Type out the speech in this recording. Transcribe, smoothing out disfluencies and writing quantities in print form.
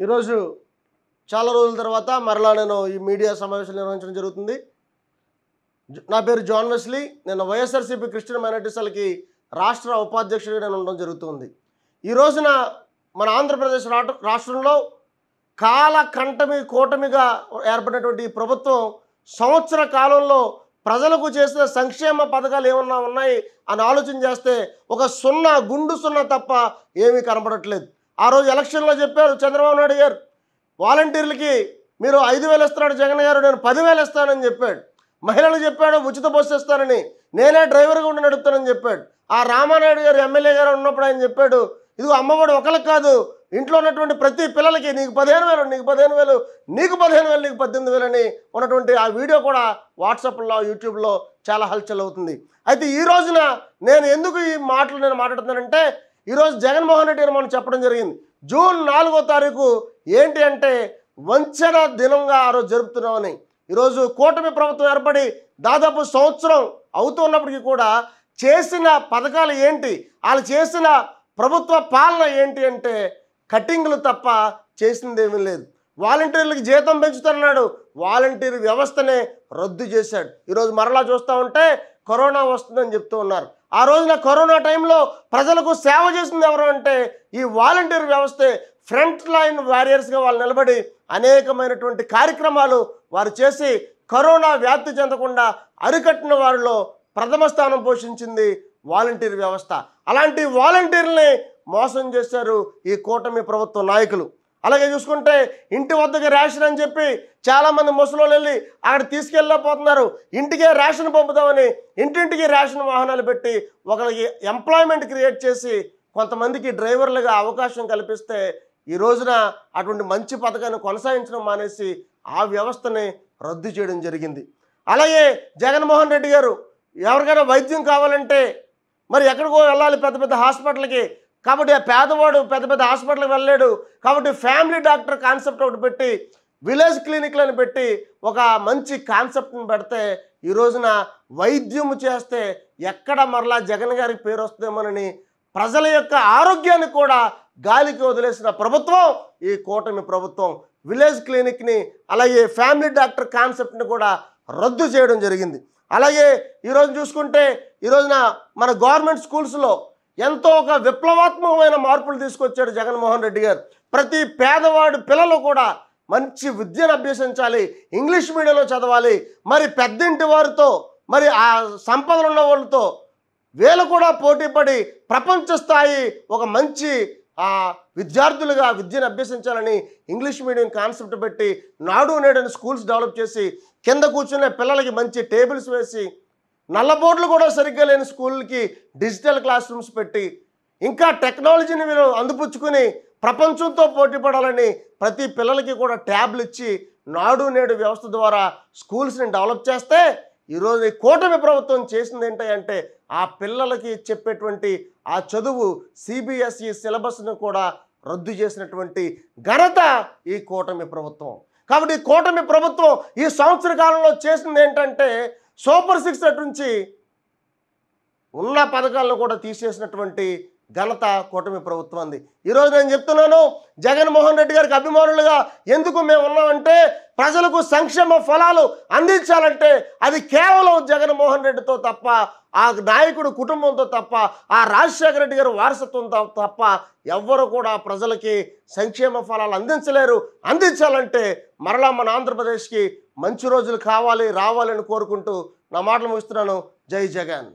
ఈరోజు చాలా రోజుల తర్వాత మరలా నేను ఈ మీడియా సమావేశం నిర్వహించడం జరుగుతుంది. నా పేరు జాన్ వెస్లీ. నేను వైఎస్ఆర్సీపీ క్రిస్టియన్ మైనారిటీ సెల్కి రాష్ట్ర ఉపాధ్యక్షుడిగా నేను ఉండడం జరుగుతుంది. ఈ రోజున మన ఆంధ్రప్రదేశ్ రాష్ట్రంలో కాలకంఠమి కూటమిగా ఏర్పడినటువంటి ఈ ప్రభుత్వం సంవత్సర కాలంలో ప్రజలకు చేసిన సంక్షేమ పథకాలు ఏమన్నా ఉన్నాయి అని ఆలోచన చేస్తే ఒక గుండు సున్నా తప్ప ఏమీ కనబడట్లేదు. ఆ రోజు ఎలక్షన్లో చెప్పారు చంద్రబాబు నాయుడు గారు, వాలంటీర్లకి మీరు 5,000 ఇస్తున్నాడు జగన్ గారు, నేను 10,000 ఇస్తానని చెప్పాడు. మహిళలకు చెప్పాడు ఉచిత బస్సు ఇస్తానని, నేనే డ్రైవర్గా ఉండి నడుపుతానని చెప్పాడు. ఆ రామానాయుడు గారు ఎమ్మెల్యే గారు ఉన్నప్పుడు ఆయన చెప్పాడు, ఇదిగో అమ్మఒడి ఒకరికి కాదు ఇంట్లో ఉన్నటువంటి ప్రతి పిల్లలకి నీకు 15,000, నీకు 15,000, నీకు 15,000, నీకు 18,000 అని ఉన్నటువంటి ఆ వీడియో కూడా వాట్సాప్లో యూట్యూబ్లో చాలా హల్చల్ అవుతుంది. అయితే ఈ రోజున నేను ఎందుకు ఈ మాటలు మాట్లాడుతున్నానంటే, ఈరోజు జగన్మోహన్ రెడ్డి గారు మనం చెప్పడం జరిగింది. జూన్ 4వ తారీఖు ఏంటి అంటే వంచన దినంగా ఆ రోజు జరుపుతున్నామని. ఈరోజు కూటమి ప్రభుత్వం ఏర్పడి దాదాపు సంవత్సరం అవుతున్నప్పటికీ కూడా చేసిన పథకాలు ఏంటి, వాళ్ళు చేసిన ప్రభుత్వ పాలన ఏంటి అంటే కటింగ్లు తప్ప చేసింది ఏమీ లేదు. వాలంటీర్లకు జీతం పెంచుతున్నాడు, వాలంటీర్ వ్యవస్థనే రద్దు చేశాడు. ఈరోజు మరలా చూస్తూ ఉంటే కరోనా వస్తుందని చెప్తూ ఉన్నారు. ఆ రోజున కరోనా టైంలో ప్రజలకు సేవ చేసింది ఎవరు అంటే ఈ వాలంటీర్ వ్యవస్థే. ఫ్రంట్ లైన్ వారియర్స్గా వాళ్ళు నిలబడి అనేకమైనటువంటి కార్యక్రమాలు వారు చేసి కరోనా వ్యాప్తి చెందకుండా అరికట్టిన వారిలో ప్రథమ స్థానం పోషించింది వాలంటీర్ వ్యవస్థ. అలాంటి వాలంటీర్లని మోసం చేశారు ఈ కూటమి ప్రభుత్వ నాయకులు. అలాగే చూసుకుంటే ఇంటి వద్దకి రేషన్ అని చెప్పి చాలామంది ముసలోళ్ళు వెళ్ళి అక్కడ తీసుకెళ్ళలేకపోతున్నారు. ఇంటికే రేషన్ పంపుదామని ఇంటింటికి రేషన్ వాహనాలు పెట్టి ఒకరికి ఎంప్లాయ్మెంట్ క్రియేట్ చేసి కొంతమందికి డ్రైవర్లుగా అవకాశం కల్పిస్తే ఈ రోజున అటువంటి మంచి పథకాన్ని కొనసాగించడం మానేసి ఆ వ్యవస్థని రద్దు చేయడం జరిగింది. అలాగే జగన్మోహన్ రెడ్డి గారు ఎవరికైనా వైద్యం కావాలంటే మరి ఎక్కడికో వెళ్ళాలి పెద్ద పెద్ద హాస్పిటల్కి, కాబట్టి ఆ పేదవాడు పెద్ద పెద్ద హాస్పిటల్కి వెళ్ళలేడు. కాబట్టి ఫ్యామిలీ డాక్టర్ కాన్సెప్ట్ ఒకటి పెట్టి విలేజ్ క్లినిక్లను పెట్టి ఒక మంచి కాన్సెప్ట్ని పెడితే ఈ రోజున వైద్యం చేస్తే ఎక్కడ మరలా జగన్ గారికి పేరు వస్తుందేమోనని ప్రజల యొక్క ఆరోగ్యాన్ని కూడా గాలికి వదిలేసిన ప్రభుత్వం ఈ కూటమి ప్రభుత్వం. విలేజ్ క్లినిక్ని అలాగే ఫ్యామిలీ డాక్టర్ కాన్సెప్ట్ని కూడా రద్దు చేయడం జరిగింది. అలాగే ఈరోజు చూసుకుంటే ఈ రోజున మన గవర్నమెంట్ స్కూల్స్లో ఎంతో ఒక విప్లవాత్మకమైన మార్పులు తీసుకొచ్చాడు జగన్మోహన్ రెడ్డి గారు. ప్రతి పేదవాడి పిల్లలు కూడా మంచి విద్యను అభ్యసించాలి, ఇంగ్లీష్ మీడియంలో చదవాలి. మరి పెద్దింటి వారితో మరి ఆ సంపదలు ఉన్న వాళ్ళతో వీళ్ళు కూడా పోటీపడి ప్రపంచ స్థాయి ఒక మంచి విద్యార్థులుగా విద్యను అభ్యసించాలని ఇంగ్లీష్ మీడియం కాన్సెప్ట్ పెట్టి నాడు నేడని స్కూల్స్ డెవలప్ చేసి కింద కూర్చునే పిల్లలకి మంచి టేబుల్స్ వేసి నల్లబోర్డులు కూడా సరిగ్గా లేని స్కూళ్ళకి డిజిటల్ క్లాస్ రూమ్స్ పెట్టి ఇంకా టెక్నాలజీని వీళ్ళు అందిపుచ్చుకుని ప్రపంచంతో పోటీ పడాలని ప్రతి పిల్లలకి కూడా ట్యాబ్లు ఇచ్చి నాడు నేడు వ్యవస్థ ద్వారా స్కూల్స్ని డెవలప్ చేస్తే ఈరోజు ఈ కూటమి ప్రభుత్వం చేసింది ఏంటంటే ఆ పిల్లలకి చెప్పేటువంటి ఆ చదువు సిబిఎస్ఈ సిలబస్ను కూడా రద్దు చేసినటువంటి ఘనత ఈ కూటమి ప్రభుత్వం. కాబట్టి ఈ కూటమి ప్రభుత్వం ఈ సంవత్సర కాలంలో చేసింది ఏంటంటే సూపర్ 6 నుంచి ఉన్న పథకాలను కూడా తీసేసినటువంటి ఘనత కూటమి ప్రభుత్వం అంది. ఈరోజు నేను చెప్తున్నాను, జగన్మోహన్ రెడ్డి గారికి అభిమానులుగా ఎందుకు మేము ఉన్నామంటే ప్రజలకు సంక్షేమ ఫలాలు అందించాలంటే అది కేవలం జగన్మోహన్ రెడ్డితో తప్ప, ఆ నాయకుడు కుటుంబంతో తప్ప, ఆ రాజశేఖర రెడ్డి గారి వారసత్వంతో తప్ప ఎవ్వరు కూడా ప్రజలకి సంక్షేమ ఫలాలు అందించలేరు. అందించాలంటే మరలా మన ఆంధ్రప్రదేశ్కి మంచి రోజులు కావాలి రావాలని కోరుకుంటూ నా మాటలు ముగిస్తున్నాను. జై జగన్.